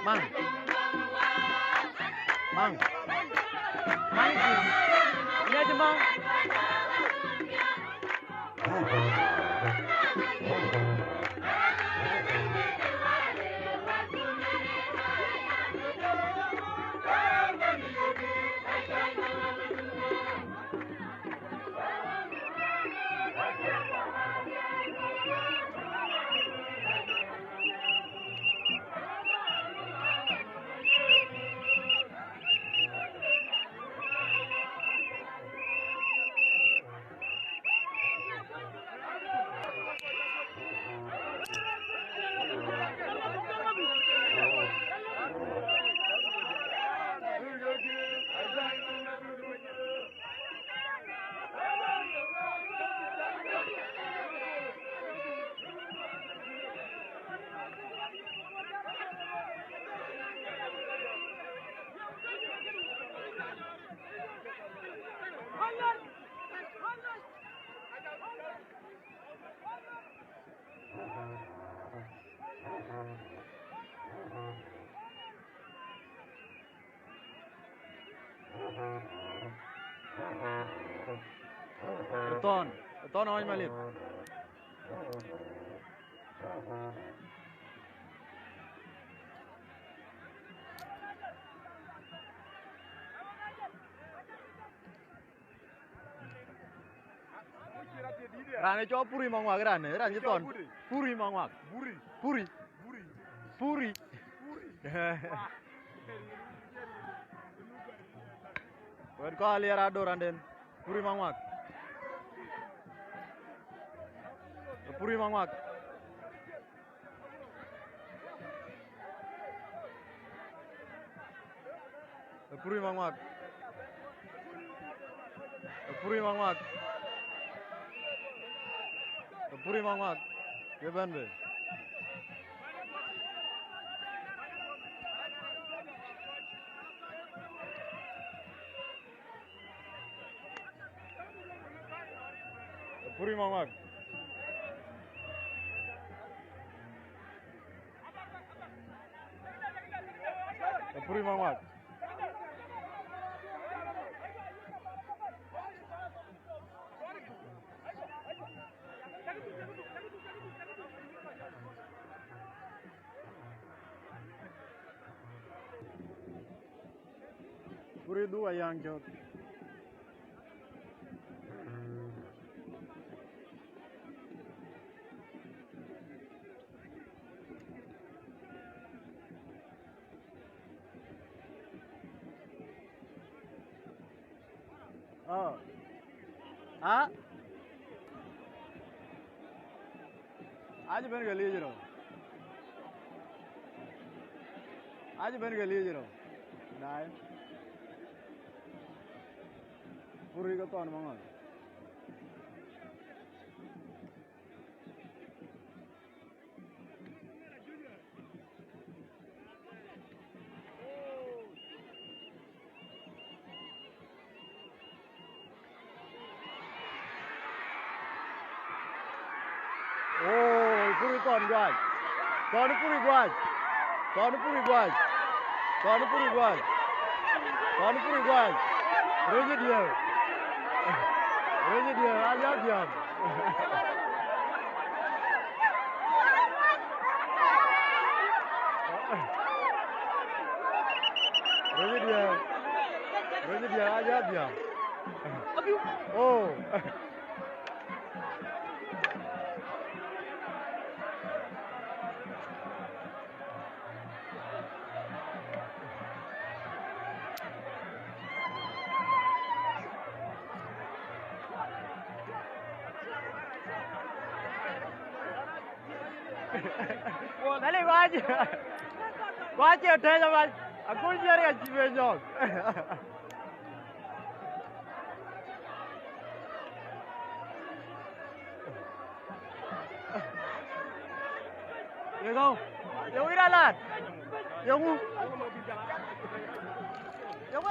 Mang. Mang. Mang sih. Ini aja mang. Beton awal Malik. Rane cho puri mangwak rane ton. Puri mangwak. Puri. Wer ko ali rado randen. Puri mangwak. Puri mangwak. Puri mangwak. Puri mangwak. Puri mangwak. Keban be. Puri mangwak. Puri mangwak. Puri dua yang jauh. Oh. हाँ आज बन गया जरो आज बन गया जरो नाय पूरी का तो अनमंगल Con guai, con puri guai, con puri guai, con puri guai, con puri guai, reje dia, aja dia, reje dia aja dia, oh. Dale, vaya. Vaya, ustedes van a cuidar el chiveñón. Llegó. Llegó ir a la. Llegó. Llegó.